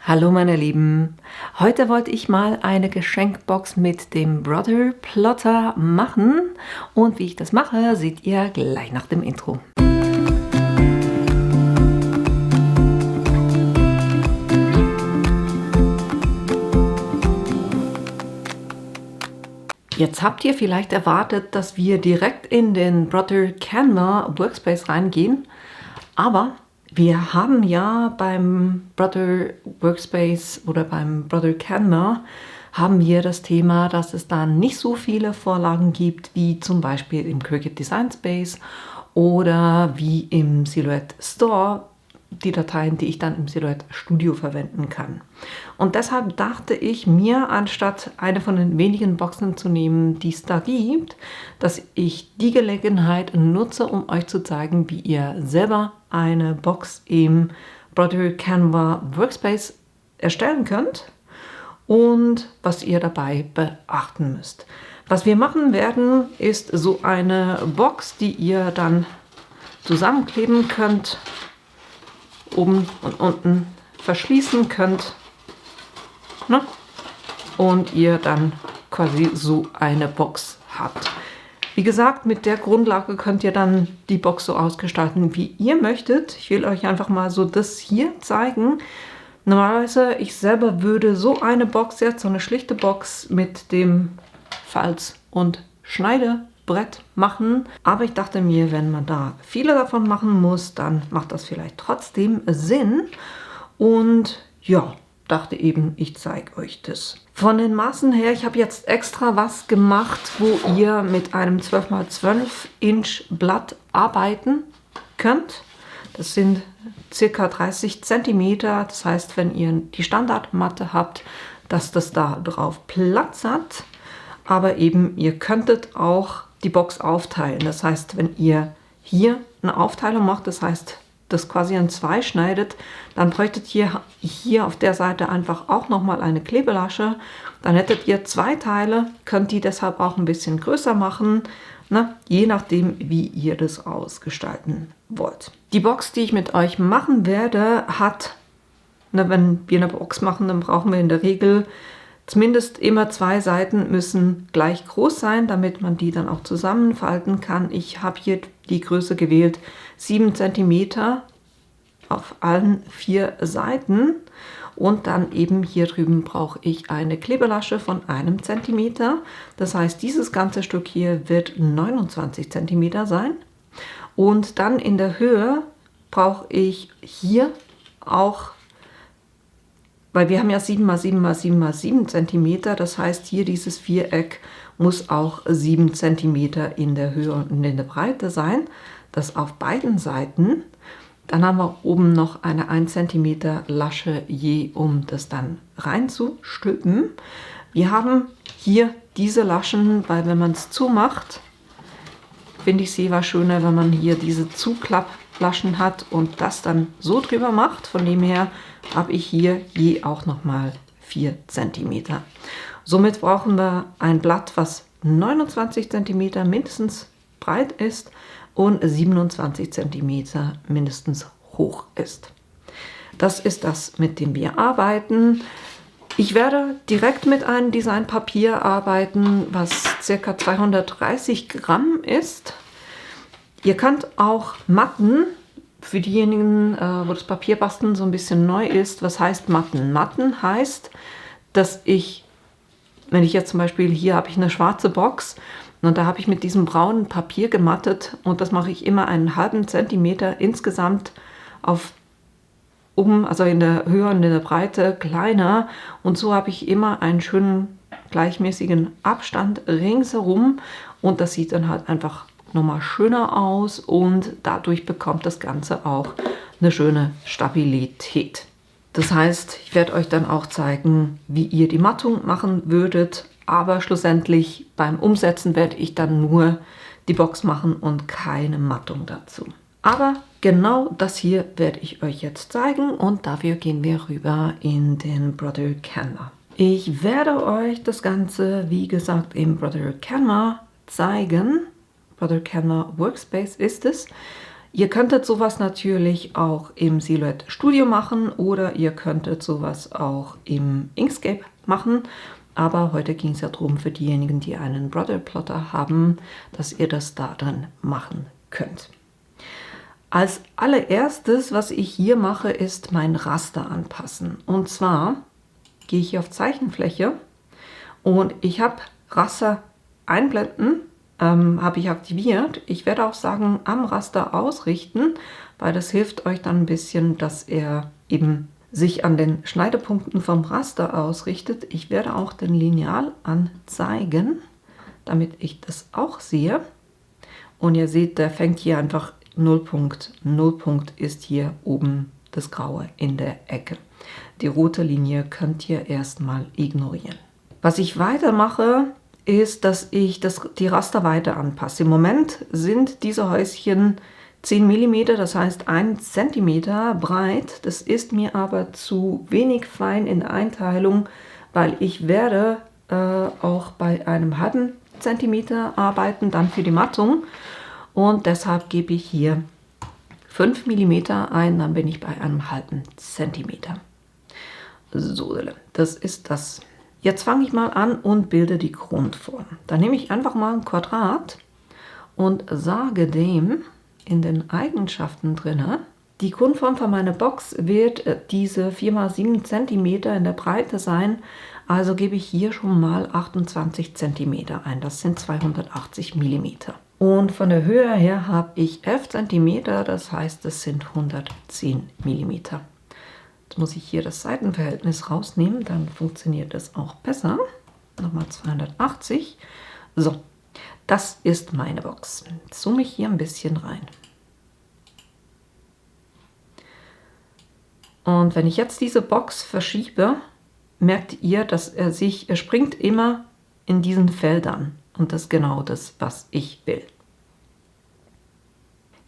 Hallo meine Lieben, heute wollte ich mal eine Geschenkbox mit dem Brother Plotter machen und wie ich das mache, seht ihr gleich nach dem Intro. Jetzt habt ihr vielleicht erwartet, dass wir direkt in den Brother Canva Workspace reingehen, aber wir haben ja beim Brother Workspace oder beim Brother Canva haben wir das Thema, dass es da nicht so viele Vorlagen gibt, wie zum Beispiel im Cricut Design Space oder wie im Silhouette Store, die Dateien, die ich dann im Silhouette Studio verwenden kann. Und deshalb dachte ich mir, anstatt eine von den wenigen Boxen zu nehmen, die es da gibt, dass ich die Gelegenheit nutze, um euch zu zeigen, wie ihr selber eine Box im Brother Canva Workspace erstellen könnt und was ihr dabei beachten müsst. Was wir machen werden, ist so eine Box, die ihr dann zusammenkleben könnt, oben und unten verschließen könnt, ne? Und ihr dann quasi so eine Box habt. Wie gesagt, mit der Grundlage könnt ihr dann die Box so ausgestalten, wie ihr möchtet. Ich will euch einfach mal so das hier zeigen. Normalerweise, ich selber würde so eine Box jetzt, so eine schlichte Box mit dem Falz- und Schneidebrett machen. Aber ich dachte mir, wenn man da viele davon machen muss, dann macht das vielleicht trotzdem Sinn. Und ja, dachte eben, ich zeige euch das. Von den Maßen her, ich habe jetzt extra was gemacht, wo ihr mit einem 12×12 Inch Blatt arbeiten könnt. Das sind ca. 30 cm. Das heißt, wenn ihr die Standardmatte habt, dass das da drauf Platz hat. Aber eben, ihr könntet auch die Box aufteilen. Das heißt, wenn ihr hier eine Aufteilung macht, das heißt, das quasi in zwei schneidet, dann bräuchtet ihr hier auf der Seite einfach auch nochmal eine Klebelasche. Dann hättet ihr zwei Teile, könnt die deshalb auch ein bisschen größer machen, ne? Je nachdem, wie ihr das ausgestalten wollt. Die Box, die ich mit euch machen werde, hat, ne, wenn wir eine Box machen, dann brauchen wir in der Regel zumindest immer zwei Seiten müssen gleich groß sein, damit man die dann auch zusammenfalten kann. Ich habe hier die Größe gewählt, 7 cm auf allen 4 Seiten. Und dann eben hier drüben brauche ich eine Klebelasche von 1 cm. Das heißt, dieses ganze Stück hier wird 29 cm sein. Und dann in der Höhe brauche ich hier auch, weil wir haben ja 7×7×7×7 cm, das heißt hier dieses Viereck muss auch 7 cm in der Höhe und in der Breite sein. Das auf beiden Seiten. Dann haben wir oben noch eine 1 cm Lasche je, um das dann reinzustülpen. Wir haben hier diese Laschen, weil wenn man es zumacht, finde ich es jeweils schöner, wenn man hier diese Zuklapplaschen hat und das dann so drüber macht. Von dem her habe ich hier je auch nochmal 4 cm. Somit brauchen wir ein Blatt, was 29 cm mindestens breit ist und 27 cm mindestens hoch ist. Das ist das, mit dem wir arbeiten. Ich werde direkt mit einem Designpapier arbeiten, was ca. 230 Gramm ist. Ihr könnt auch Matten, für diejenigen, wo das Papierbasteln so ein bisschen neu ist, was heißt Matten? Matten heißt, dass ich, wenn ich jetzt zum Beispiel, hier habe ich eine schwarze Box und da habe ich mit diesem braunen Papier gemattet und das mache ich immer einen halben Zentimeter insgesamt auf also in der Höhe und in der Breite kleiner, und so habe ich immer einen schönen gleichmäßigen Abstand ringsherum und das sieht dann halt einfach nochmal schöner aus und dadurch bekommt das Ganze auch eine schöne Stabilität. Das heißt, ich werde euch dann auch zeigen, wie ihr die Mattung machen würdet, aber schlussendlich beim Umsetzen werde ich dann nur die Box machen und keine Mattung dazu. Aber genau das hier werde ich euch jetzt zeigen und dafür gehen wir rüber in den Brother Canva. Ich werde euch das Ganze, wie gesagt, im Brother Canva zeigen. Brother Canva Workspace ist es. Ihr könntet sowas natürlich auch im Silhouette Studio machen oder ihr könntet sowas auch im Inkscape machen. Aber heute ging es ja darum, für diejenigen, die einen Brother Plotter haben, dass ihr das da drin machen könnt. Als allererstes, was ich hier mache, ist mein Raster anpassen. Und zwar gehe ich hier auf Zeichenfläche und ich habe Raster einblenden, habe ich aktiviert. Ich werde auch sagen, am Raster ausrichten, weil das hilft euch dann ein bisschen, dass er eben sich an den Schneidepunkten vom Raster ausrichtet. Ich werde auch den Lineal anzeigen, damit ich das auch sehe. Und ihr seht, der fängt hier einfach Nullpunkt. Nullpunkt ist hier oben das Graue in der Ecke. Die rote Linie könnt ihr erstmal ignorieren. Was ich weitermache, ist, dass ich die Raster weiter anpasse. Im Moment sind diese Häuschen 10 mm, das heißt 1 cm breit. Das ist mir aber zu wenig fein in der Einteilung, weil ich werde auch bei einem halben Zentimeter arbeiten, dann für die Mattung. Und deshalb gebe ich hier 5 mm ein, dann bin ich bei einem halben Zentimeter. So, das ist das. Jetzt fange ich mal an und bilde die Grundform. Da nehme ich einfach mal ein Quadrat und sage dem in den Eigenschaften drin, die Grundform von meiner Box wird diese 4 x 7 cm in der Breite sein. Also gebe ich hier schon mal 28 cm ein. Das sind 280 mm. Und von der Höhe her habe ich 11 cm, das heißt, das sind 110 mm. Jetzt muss ich hier das Seitenverhältnis rausnehmen, dann funktioniert das auch besser. Nochmal 280. So, das ist meine Box. Jetzt zoome ich hier ein bisschen rein. Und wenn ich jetzt diese Box verschiebe, merkt ihr, dass er springt immer in diesen Feldern. Und das ist genau das, was ich will.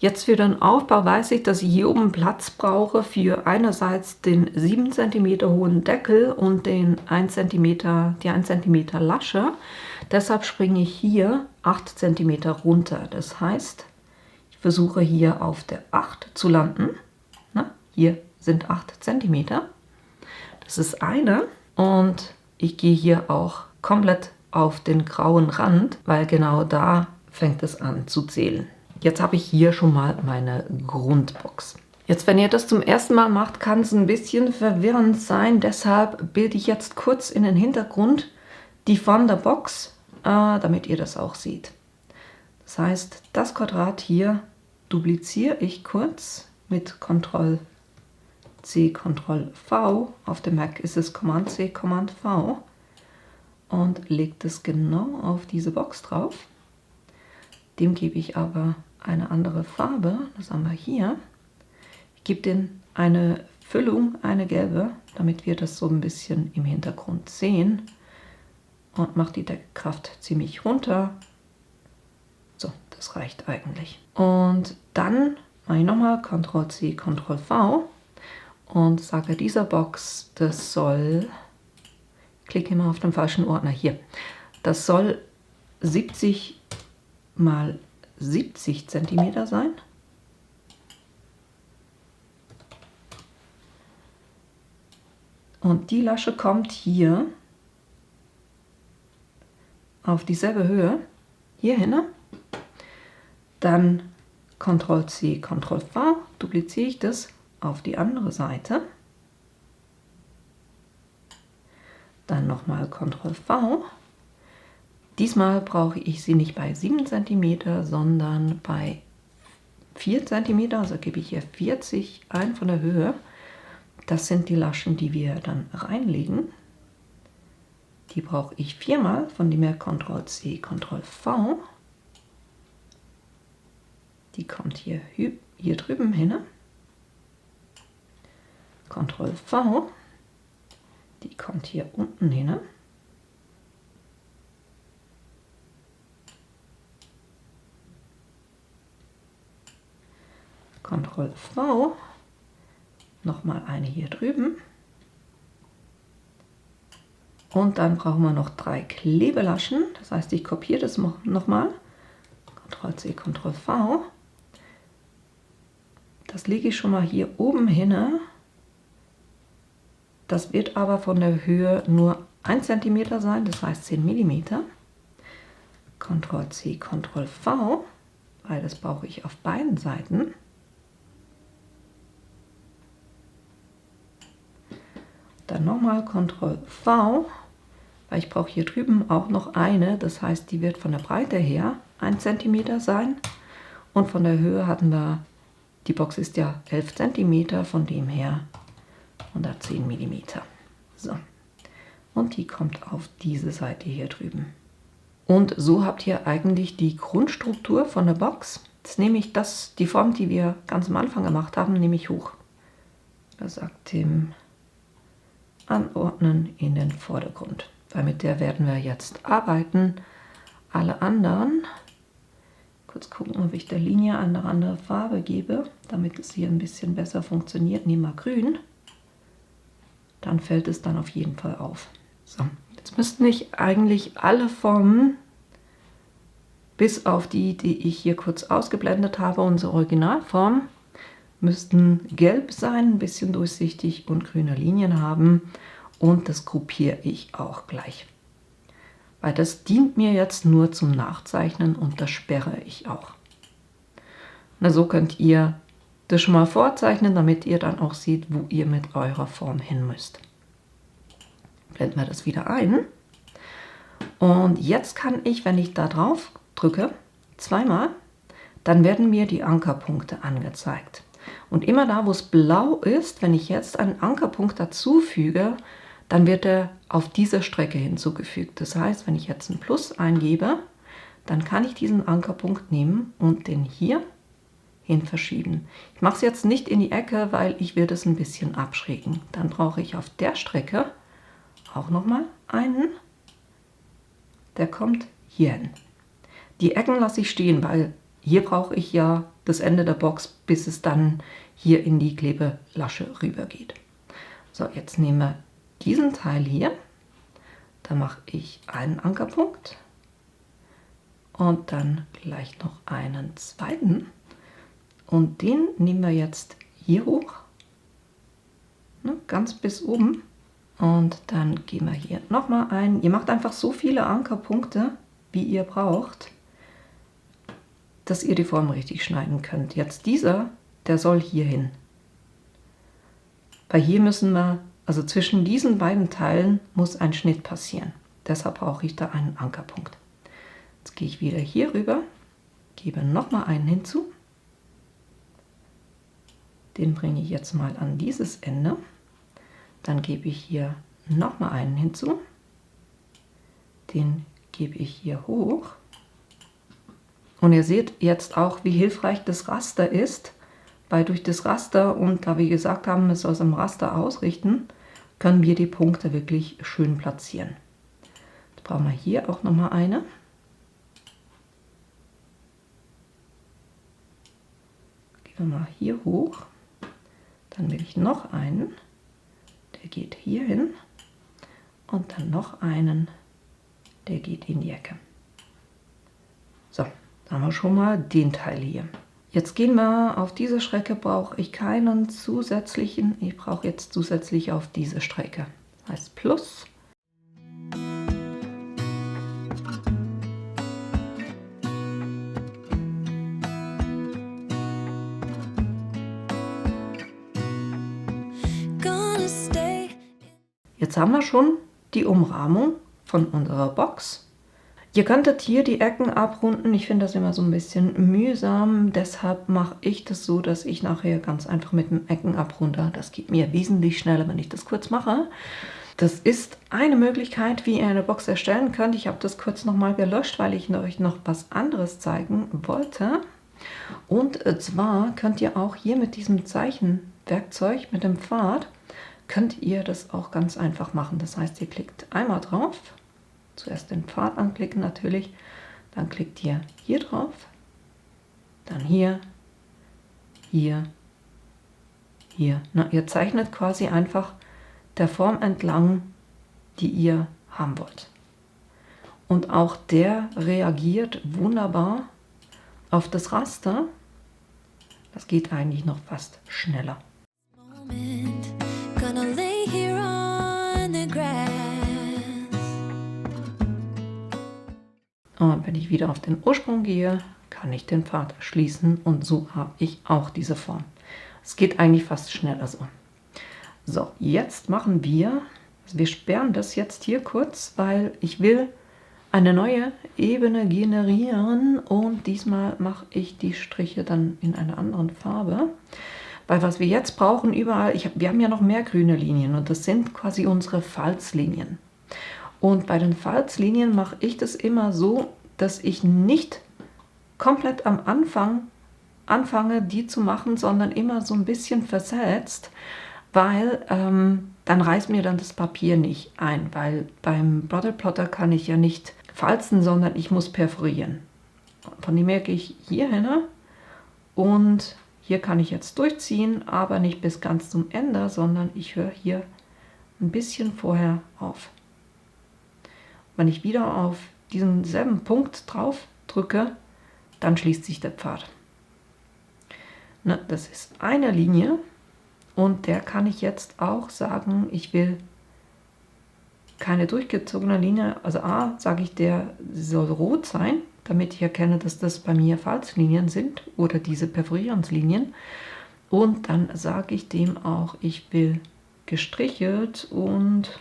Jetzt für den Aufbau weiß ich, dass ich hier oben Platz brauche für einerseits den 7 cm hohen Deckel und den 1 cm, die 1 cm Lasche. Deshalb springe ich hier 8 cm runter. Das heißt, ich versuche hier auf der 8 zu landen. Na, hier sind 8 cm. Das ist eine. Und ich gehe hier auch komplett auf den grauen Rand, weil genau da fängt es an zu zählen. Jetzt habe ich hier schon mal meine Grundbox. Jetzt, wenn ihr das zum ersten Mal macht, kann es ein bisschen verwirrend sein. Deshalb bilde ich jetzt kurz in den Hintergrund die Form der Box, damit ihr das auch seht. Das heißt, das Quadrat hier dupliziere ich kurz mit Ctrl+C, Ctrl+V. Auf dem Mac ist es Command+C, Command+V. Und lege das genau auf diese Box drauf. Dem gebe ich aber eine andere Farbe, das haben wir hier. Ich gebe dem eine Füllung, eine gelbe, damit wir das so ein bisschen im Hintergrund sehen. Und mache die Deckkraft ziemlich runter. So, das reicht eigentlich. Und dann mache ich nochmal Ctrl+C, Ctrl+V und sage dieser Box, das soll, klicke immer auf den falschen Ordner hier, das soll 70 mal 70 cm sein. Und die Lasche kommt hier auf dieselbe Höhe, hier hin. Dann Ctrl+C, Ctrl+V, dupliziere ich das auf die andere Seite. Dann nochmal Ctrl+V. Diesmal brauche ich sie nicht bei 7 cm, sondern bei 4 cm, also gebe ich hier 40 ein von der Höhe. Das sind die Laschen, die wir dann reinlegen. Die brauche ich 4-mal, von dem her Ctrl+C, Ctrl+V. Die kommt hier drüben hin. Ctrl+V. Die kommt hier unten hin. Ctrl+V, nochmal eine hier drüben. Und dann brauchen wir noch 3 Klebelaschen. Das heißt, ich kopiere das nochmal. Ctrl+C, Ctrl+V. Das lege ich schon mal hier oben hin. Das wird aber von der Höhe nur 1 cm sein, das heißt 10 mm. Ctrl+C, Ctrl+V, weil das brauche ich auf beiden Seiten. Dann nochmal Ctrl+V, weil ich brauche hier drüben auch noch eine, das heißt, die wird von der Breite her 1 cm sein und von der Höhe hatten wir, die Box ist ja 11 cm, von dem her 110 mm. So, und die kommt auf diese Seite hier drüben. Und so habt ihr eigentlich die Grundstruktur von der Box. Jetzt nehme ich die Form, die wir ganz am Anfang gemacht haben, nehme ich hoch. Das sagt dem Anordnen in den Vordergrund. Weil mit der werden wir jetzt arbeiten. Alle anderen, kurz gucken, ob ich der Linie eine andere Farbe gebe, damit es hier ein bisschen besser funktioniert. Nehmen wir grün. Dann fällt es dann auf jeden Fall auf. So, jetzt müssten nicht eigentlich alle Formen, bis auf die, die ich hier kurz ausgeblendet habe, unsere Originalform, müssten gelb sein, ein bisschen durchsichtig und grüne Linien haben. Und das gruppiere ich auch gleich. Weil das dient mir jetzt nur zum Nachzeichnen und das sperre ich auch. Na, so könnt ihr das schon mal vorzeichnen, damit ihr dann auch seht, wo ihr mit eurer Form hin müsst. Blenden wir das wieder ein. Und jetzt kann ich, wenn ich da drauf drücke, zweimal, dann werden mir die Ankerpunkte angezeigt. Und immer da, wo es blau ist, wenn ich jetzt einen Ankerpunkt dazu füge, dann wird er auf dieser Strecke hinzugefügt. Das heißt, wenn ich jetzt ein Plus eingebe, dann kann ich diesen Ankerpunkt nehmen und den hier hin verschieben. Ich mache es jetzt nicht in die Ecke, weil ich will das ein bisschen abschrägen. Dann brauche ich auf der Strecke auch nochmal einen, der kommt hier hin. Die Ecken lasse ich stehen, weil hier brauche ich ja das Ende der Box, bis es dann hier in die Klebelasche rüber geht. So, jetzt nehmen wir diesen Teil hier, da mache ich einen Ankerpunkt und dann gleich noch einen zweiten und den nehmen wir jetzt hier hoch, ne, ganz bis oben und dann gehen wir hier nochmal ein. Ihr macht einfach so viele Ankerpunkte, wie ihr braucht, dass ihr die Form richtig schneiden könnt. Jetzt dieser, der soll hier hin. Weil hier müssen wir, also zwischen diesen beiden Teilen muss ein Schnitt passieren. Deshalb brauche ich da einen Ankerpunkt. Jetzt gehe ich wieder hier rüber, gebe nochmal einen hinzu. Den bringe ich jetzt mal an dieses Ende. Dann gebe ich hier nochmal einen hinzu. Den gebe ich hier hoch. Und ihr seht jetzt auch, wie hilfreich das Raster ist, weil durch das Raster, und da wir gesagt haben, es soll es im Raster ausrichten, können wir die Punkte wirklich schön platzieren. Jetzt brauchen wir hier auch nochmal eine. Gehen wir mal hier hoch. Dann will ich noch einen, der geht hier hin. Und dann noch einen, der geht in die Ecke. So, dann haben wir schon mal den Teil hier. Jetzt gehen wir auf diese Strecke, brauche ich keinen zusätzlichen, ich brauche jetzt zusätzlich auf diese Strecke. Das heißt Plus. Jetzt haben wir schon die Umrahmung von unserer Box. Ihr könntet hier die Ecken abrunden. Ich finde das immer so ein bisschen mühsam. Deshalb mache ich das so, dass ich nachher ganz einfach mit dem Ecken abrunde. Das geht mir wesentlich schneller, wenn ich das kurz mache. Das ist eine Möglichkeit, wie ihr eine Box erstellen könnt. Ich habe das kurz nochmal gelöscht, weil ich euch noch was anderes zeigen wollte. Und zwar könnt ihr auch hier mit diesem Zeichenwerkzeug, mit dem Pfad, könnt ihr das auch ganz einfach machen. Das heißt, ihr klickt einmal drauf. Zuerst den Pfad anklicken natürlich, dann klickt ihr hier drauf, dann hier, hier, hier. Na, ihr zeichnet quasi einfach der Form entlang, die ihr haben wollt. Und auch der reagiert wunderbar auf das Raster. Das geht eigentlich noch fast schneller. Und wenn ich wieder auf den Ursprung gehe, kann ich den Pfad schließen und so habe ich auch diese Form. Es geht eigentlich fast schneller so. So, jetzt machen wir, also wir sperren das jetzt hier kurz, weil ich will eine neue Ebene generieren und diesmal mache ich die Striche dann in einer anderen Farbe. Weil was wir jetzt brauchen überall, wir haben ja noch mehr grüne Linien und das sind quasi unsere Falzlinien. Und bei den Falzlinien mache ich das immer so, dass ich nicht komplett am Anfang anfange, die zu machen, sondern immer so ein bisschen versetzt, weil dann reißt mir dann das Papier nicht ein, weil beim Brother Plotter kann ich ja nicht falzen, sondern ich muss perforieren. Von dem her gehe ich hier hin und hier kann ich jetzt durchziehen, aber nicht bis ganz zum Ende, sondern ich höre hier ein bisschen vorher auf. Wenn ich wieder auf diesen selben Punkt drauf drücke, dann schließt sich der Pfad. Das ist eine Linie und der kann ich jetzt auch sagen, ich will keine durchgezogene Linie, also A, sage ich, der soll rot sein, damit ich erkenne, dass das bei mir Falzlinien sind oder diese Perforierungslinien. Und dann sage ich dem auch, ich will gestrichelt und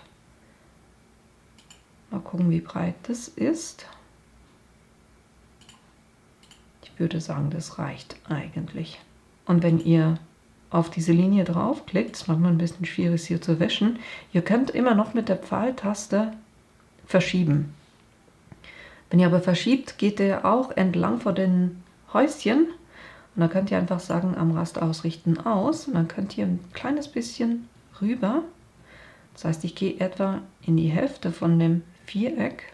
mal gucken, wie breit das ist. Ich würde sagen, das reicht eigentlich. Und wenn ihr auf diese Linie draufklickt, das ist manchmal ein bisschen schwierig hier zu wäschen, ihr könnt immer noch mit der Pfeiltaste verschieben. Wenn ihr aber verschiebt, geht der auch entlang vor den Häuschen und dann könnt ihr einfach sagen, am Raster ausrichten aus und dann könnt ihr ein kleines bisschen rüber. Das heißt, ich gehe etwa in die Hälfte von dem Viereck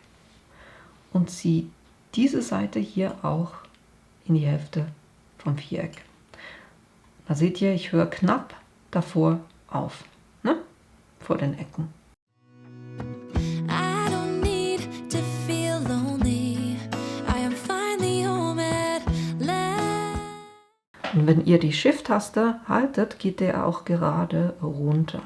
und ziehe diese Seite hier auch in die Hälfte vom Viereck. Da seht ihr, ich höre knapp davor auf, ne? Vor den Ecken. Und wenn ihr die Shift-Taste haltet, geht der auch gerade runter.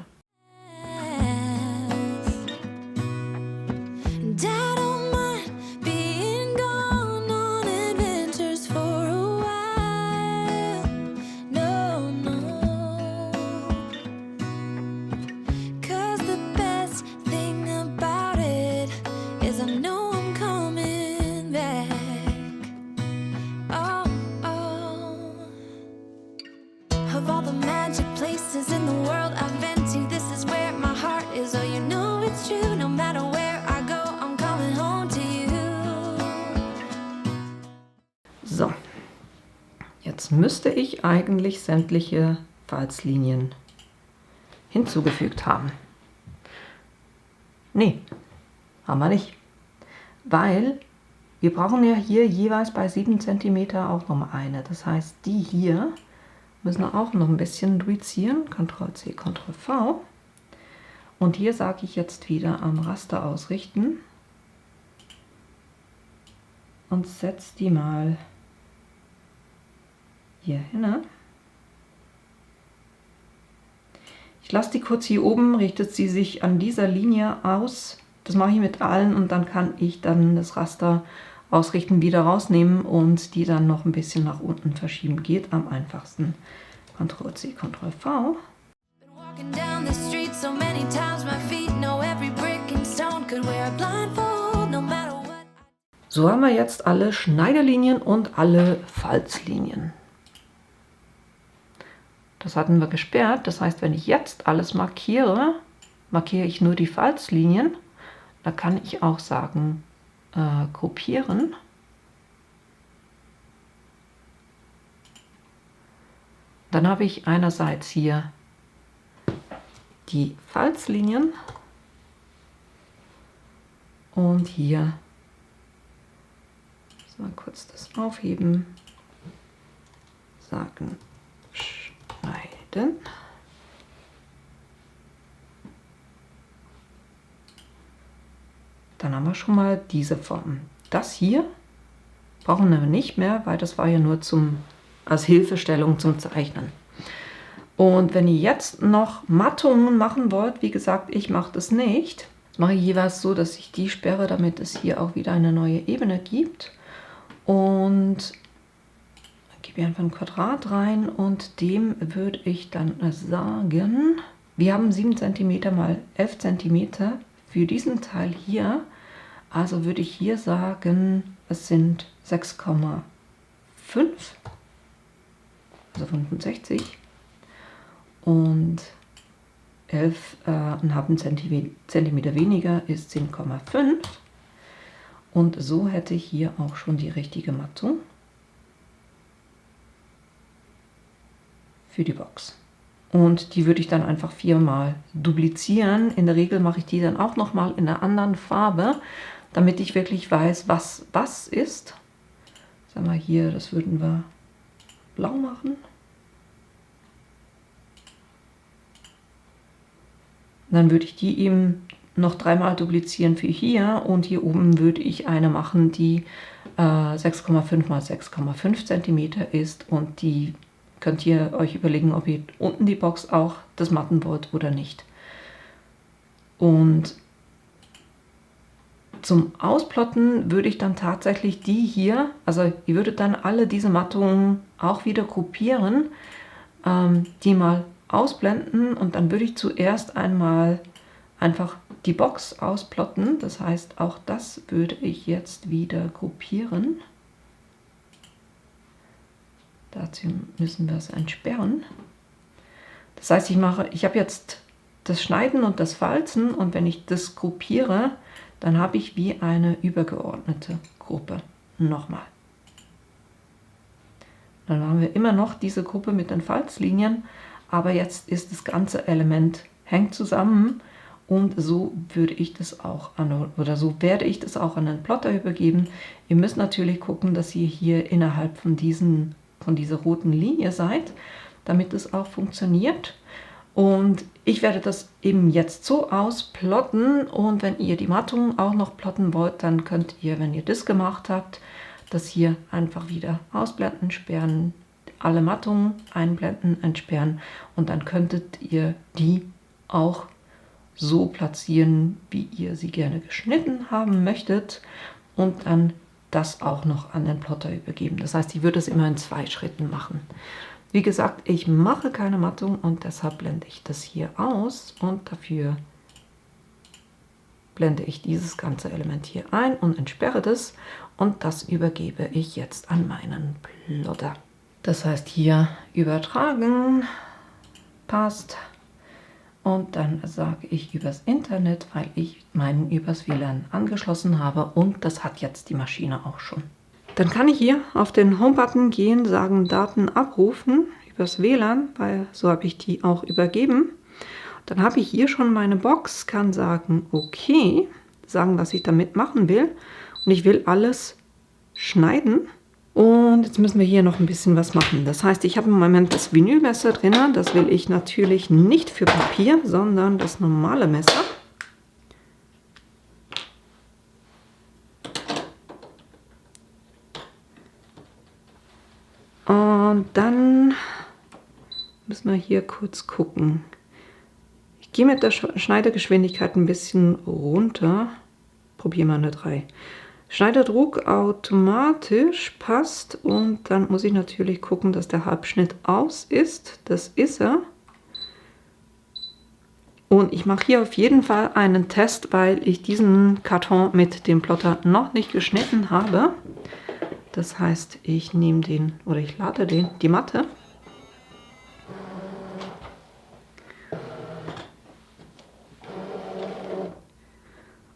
So, jetzt müsste ich eigentlich sämtliche Falzlinien hinzugefügt haben. Nee, haben wir nicht, weil wir brauchen ja hier jeweils bei 7 cm auch noch eine. Das heißt, die hier müssen wir auch noch ein bisschen duplizieren. Ctrl+C, Ctrl+V. Und hier sage ich jetzt wieder am Raster ausrichten und setze die mal hier hin. Ich lasse die kurz hier oben, richtet sie sich an dieser Linie aus. Das mache ich mit allen und dann kann ich dann das Raster ausrichten, wieder rausnehmen und die dann noch ein bisschen nach unten verschieben. Geht am einfachsten. Ctrl+C, Ctrl+V. So haben wir jetzt alle Schneiderlinien und alle Falzlinien. Das hatten wir gesperrt. Das heißt, wenn ich jetzt alles markiere, markiere ich nur die Falzlinien. Da kann ich auch sagen, kopieren. Dann habe ich einerseits hier die Falzlinien und hier, mal kurz das aufheben, sagen schneiden. Dann haben wir schon mal diese Form. Das hier brauchen wir nicht mehr, weil das war ja nur zum als Hilfestellung zum Zeichnen. Und wenn ihr jetzt noch Mattungen machen wollt, wie gesagt, ich mache das nicht. Das mache ich jeweils so, dass ich die sperre, damit es hier auch wieder eine neue Ebene gibt. Und dann gebe ich einfach ein Quadrat rein und dem würde ich dann sagen, wir haben 7 cm mal 11 cm für diesen Teil hier. Also würde ich hier sagen, es sind 6,5, also 65. Und 11,5 cm weniger ist 10,5. Und so hätte ich hier auch schon die richtige Mattung für die Box. Und die würde ich dann einfach 4-mal duplizieren. In der Regel mache ich die dann auch nochmal in einer anderen Farbe, damit ich wirklich weiß, was ist. Sagen wir hier, das würden wir blau machen. Dann würde ich die eben noch 3-mal duplizieren für hier und hier oben würde ich eine machen, die 6,5 mal 6,5 cm ist und die könnt ihr euch überlegen, ob ihr unten die Box auch das matten wollt oder nicht. Und zum Ausplotten würde ich dann tatsächlich die hier, also ihr würdet dann alle diese Mattungen auch wieder gruppieren, die mal ausblenden und dann würde ich zuerst einmal einfach die Box ausplotten. Das heißt, auch das würde ich jetzt wieder gruppieren. Dazu müssen wir es entsperren. Das heißt, ich habe jetzt das Schneiden und das Falzen und wenn ich das gruppiere, dann habe ich wie eine übergeordnete Gruppe. Nochmal. Dann haben wir immer noch diese Gruppe mit den Falzlinien, aber jetzt ist das ganze Element hängt zusammen und so würde ich das auch so werde ich das auch an den Plotter übergeben. Ihr müsst natürlich gucken, dass ihr hier innerhalb von dieser roten Linie seid, damit es auch funktioniert. Und ich werde das eben jetzt so ausplotten und wenn ihr die Mattung auch noch plotten wollt, dann könnt ihr, wenn ihr das gemacht habt, das hier einfach wieder ausblenden, sperren, alle Mattungen einblenden, entsperren und dann könntet ihr die auch so platzieren, wie ihr sie gerne geschnitten haben möchtet und dann das auch noch an den Plotter übergeben. Das heißt, ich würde es immer in 2 Schritten machen. Wie gesagt, ich mache keine Mattung und deshalb blende ich das hier aus und dafür blende ich dieses ganze Element hier ein und entsperre das und das übergebe ich jetzt an meinen Plotter. Das heißt hier übertragen, passt und dann sage ich übers Internet, weil ich meinen übers WLAN angeschlossen habe und das hat jetzt die Maschine auch schon. Dann kann ich hier auf den Home-Button gehen, sagen Daten abrufen übers WLAN, weil so habe ich die auch übergeben. Dann habe ich hier schon meine Box, kann sagen okay, sagen, was ich damit machen will und ich will alles schneiden. Und jetzt müssen wir hier noch ein bisschen was machen. Das heißt, ich habe im Moment das Vinylmesser drin. Das will ich natürlich nicht für Papier, sondern das normale Messer. Und dann müssen wir hier kurz gucken. Ich gehe mit der Schneidegeschwindigkeit ein bisschen runter. Probiere mal eine 3. Schneiderdruck automatisch passt und dann muss ich natürlich gucken, dass der Halbschnitt aus ist. Das ist er. Und ich mache hier auf jeden Fall einen Test, weil ich diesen Karton mit dem Plotter noch nicht geschnitten habe. Das heißt, ich nehme den oder ich lade die Matte.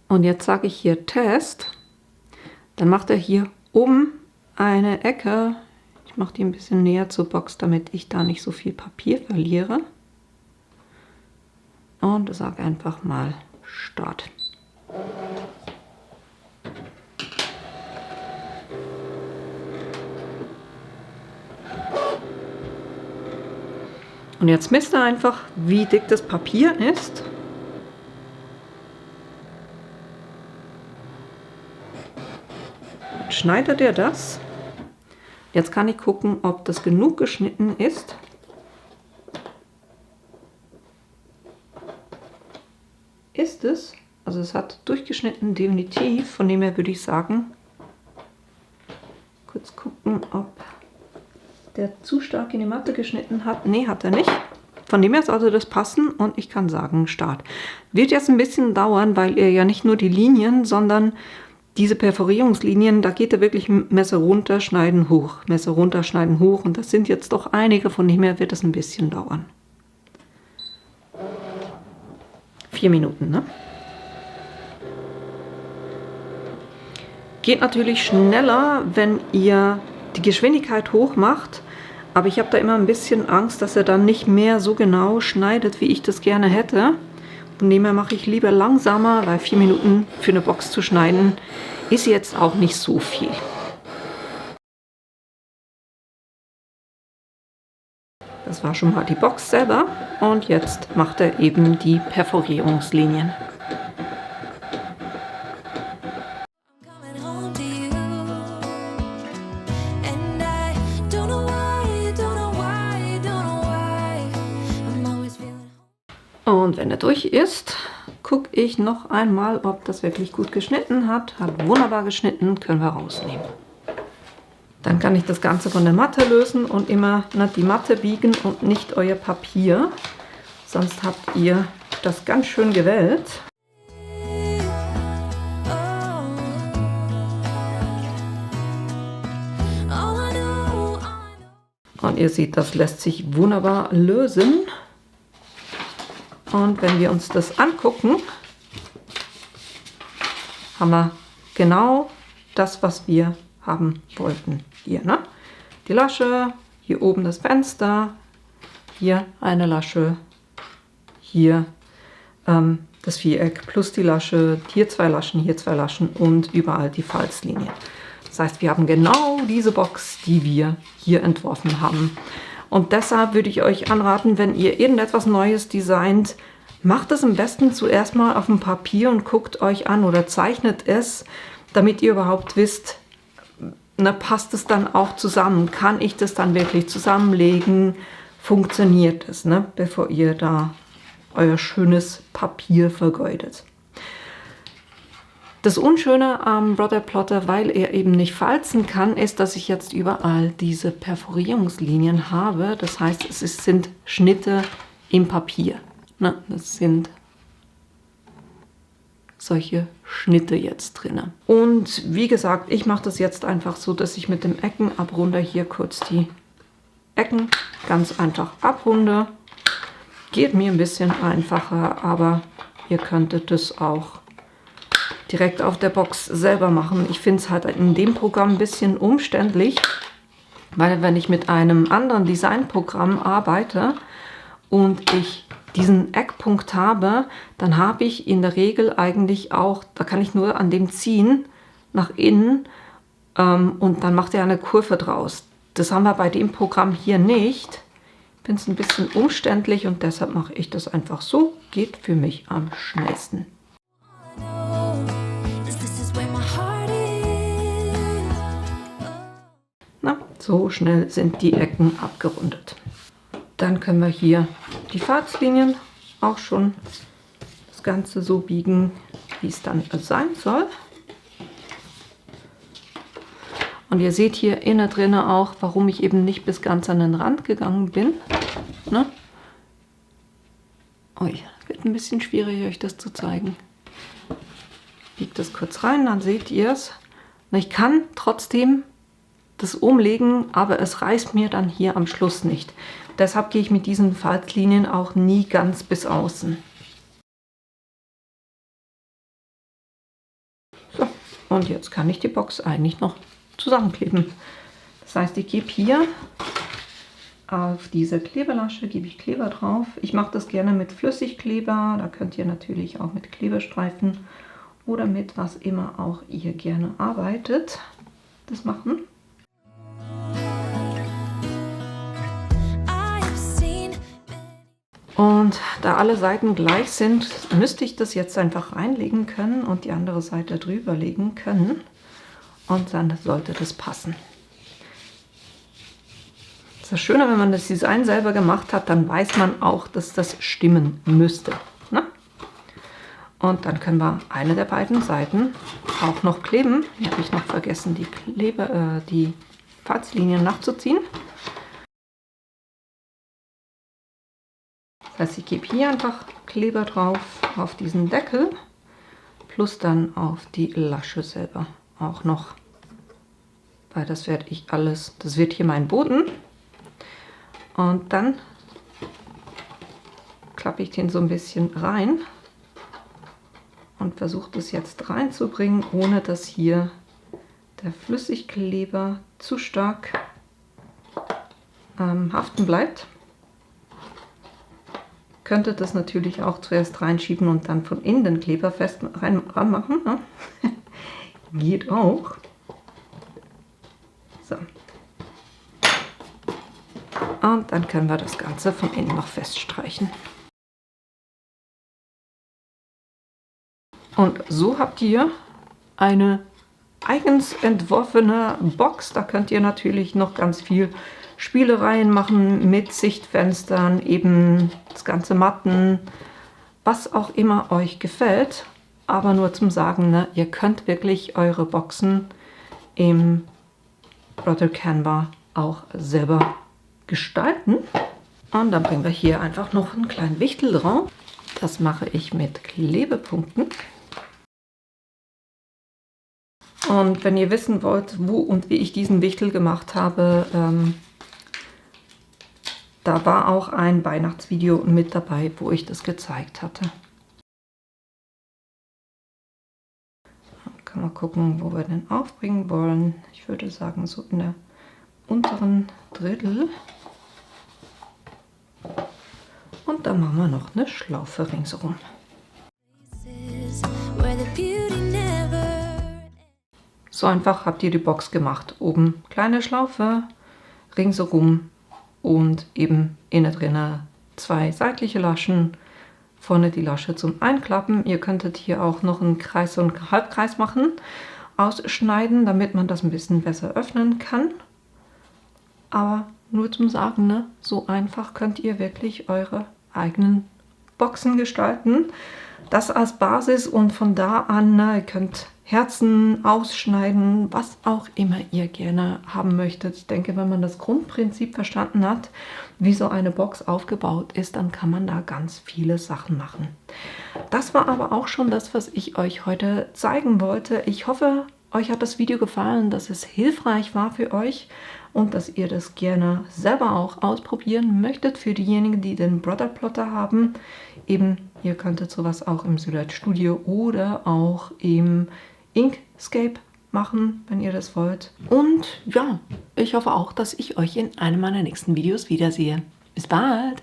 Und jetzt sage ich hier Test. Dann macht er hier oben eine Ecke. Ich mache die ein bisschen näher zur Box, damit ich da nicht so viel Papier verliere. Und sage einfach mal Start. Und jetzt misst er einfach, wie dick das Papier ist. Schneidet er das Jetzt kann ich gucken, ob das genug geschnitten ist. Ist es? Also es hat durchgeschnitten, definitiv. Von dem her würde ich sagen, kurz gucken, ob der zu stark in die Matte geschnitten hat. Nee, hat er nicht. Von dem her sollte das passen und ich kann sagen, Start. Wird jetzt ein bisschen dauern, weil ihr ja nicht nur die Linien, sondern diese Perforierungslinien, da geht er wirklich Messer runter, schneiden hoch, Messer runter, schneiden hoch. Und das sind jetzt doch einige, von dem her wird es ein bisschen dauern. 4 Minuten, ne? Geht natürlich schneller, wenn ihr die Geschwindigkeit hoch macht. Aber ich habe da immer ein bisschen Angst, dass er dann nicht mehr so genau schneidet, wie ich das gerne hätte. Von dem her mache ich lieber langsamer, weil 4 Minuten für eine Box zu schneiden ist jetzt auch nicht so viel. Das war schon mal die Box selber und jetzt macht er eben die Perforierungslinien. Und wenn er durch ist, gucke ich noch einmal, ob das wirklich gut geschnitten hat. Hat wunderbar geschnitten, können wir rausnehmen. Dann kann ich das Ganze von der Matte lösen und immer die Matte biegen und nicht euer Papier. Sonst habt ihr das ganz schön gewellt. Und ihr seht, das lässt sich wunderbar lösen. Und wenn wir uns das angucken, haben wir genau das, was wir haben wollten. Hier, ne? Die Lasche, hier oben das Fenster, hier eine Lasche, hier das Viereck plus die Lasche, hier 2 Laschen, hier 2 Laschen und überall die Falzlinie. Das heißt, wir haben genau diese Box, die wir hier entworfen haben. Und deshalb würde ich euch anraten, wenn ihr irgendetwas Neues designt, macht es am besten zuerst mal auf dem Papier und guckt euch an oder zeichnet es, damit ihr überhaupt wisst, passt es dann auch zusammen? Kann ich das dann wirklich zusammenlegen? Funktioniert es, bevor ihr da euer schönes Papier vergeudet? Das Unschöne am Brother Plotter, weil er eben nicht falzen kann, ist, dass ich jetzt überall diese Perforierungslinien habe. Das heißt, es sind Schnitte im Papier. Das sind solche Schnitte jetzt drin. Und wie gesagt, ich mache das jetzt einfach so, dass ich mit dem Eckenabrunder hier kurz die Ecken ganz einfach abrunde. Geht mir ein bisschen einfacher, aber ihr könntet das auch direkt auf der Box selber machen. Ich finde es halt in dem Programm ein bisschen umständlich, weil wenn ich mit einem anderen Designprogramm arbeite und ich diesen Eckpunkt habe, dann habe ich in der Regel eigentlich auch, da kann ich nur an dem ziehen, nach innen und dann macht er eine Kurve draus. Das haben wir bei dem Programm hier nicht. Ich finde es ein bisschen umständlich und deshalb mache ich das einfach so. Geht für mich am schnellsten. Na, so schnell sind die Ecken abgerundet. Dann können wir hier die Falzlinien auch schon das Ganze so biegen, wie es dann sein soll. Und ihr seht hier innen drin auch, warum ich eben nicht bis ganz an den Rand gegangen bin. Ne? Ui, wird ein bisschen schwierig, euch das zu zeigen. Ich biege das kurz rein, dann seht ihr es. Ich kann trotzdem das umlegen, aber es reißt mir dann hier am Schluss nicht. Deshalb gehe ich mit diesen Falzlinien auch nie ganz bis außen. So, und jetzt kann ich die Box eigentlich noch zusammenkleben. Das heißt, ich gebe hier auf diese Klebelasche gebe ich Kleber drauf. Ich mache das gerne mit Flüssigkleber, da könnt ihr natürlich auch mit Klebestreifen oder mit was immer auch ihr gerne arbeitet, das machen. Und da alle Seiten gleich sind, müsste ich das jetzt einfach reinlegen können und die andere Seite drüber legen können. Und dann sollte das passen. Das Schöne, wenn man das Design selber gemacht hat, dann weiß man auch, dass das stimmen müsste. Ne? Und dann können wir eine der beiden Seiten auch noch kleben. Hier habe ich noch vergessen, die Falzlinien nachzuziehen. Das heißt, ich gebe hier einfach Kleber drauf auf diesen Deckel, plus dann auf die Lasche selber auch noch. Weil das werde ich alles, das wird hier mein Boden. Und dann klappe ich den so ein bisschen rein und versuche das jetzt reinzubringen, ohne dass hier der Flüssigkleber zu stark haften bleibt. Könnte das natürlich auch zuerst reinschieben und dann von innen den Kleber fest ranmachen. Ne? Geht auch. So. Und dann können wir das Ganze von innen noch feststreichen. Und so habt ihr eine eigens entworfene Box. Da könnt ihr natürlich noch ganz viel Spielereien machen mit Sichtfenstern, eben das ganze Matten, was auch immer euch gefällt. Aber nur zum Sagen, ne, ihr könnt wirklich eure Boxen im Brother Canva auch selber gestalten. Und dann bringen wir hier einfach noch einen kleinen Wichtel drauf. Das mache ich mit Klebepunkten. Und wenn ihr wissen wollt, wo und wie ich diesen Wichtel gemacht habe, da war auch ein Weihnachtsvideo mit dabei, wo ich das gezeigt hatte. Dann können wir gucken, wo wir den aufbringen wollen. Ich würde sagen, so in der unteren Drittel. Und dann machen wir noch eine Schlaufe ringsherum. So einfach habt ihr die Box gemacht. Oben kleine Schlaufe, ringsherum und eben innen drin 2 seitliche Laschen, vorne die Lasche zum Einklappen. Ihr könntet hier auch noch einen Kreis und einen Halbkreis machen, ausschneiden, damit man das ein bisschen besser öffnen kann. Aber nur zum Sagen, ne, so einfach könnt ihr wirklich eure eigenen Boxen gestalten. Das als Basis und von da an, ne, ihr könnt Herzen ausschneiden, was auch immer ihr gerne haben möchtet. Ich denke, wenn man das Grundprinzip verstanden hat, wie so eine Box aufgebaut ist, dann kann man da ganz viele Sachen machen. Das war aber auch schon das, was ich euch heute zeigen wollte. Ich hoffe, euch hat das Video gefallen, dass es hilfreich war für euch und dass ihr das gerne selber auch ausprobieren möchtet. Für diejenigen, die den Brother Plotter haben, eben, ihr könntet sowas auch im Silhouette Studio oder auch im Inkscape machen, wenn ihr das wollt. Und ja, ich hoffe auch, dass ich euch in einem meiner nächsten Videos wiedersehe. Bis bald!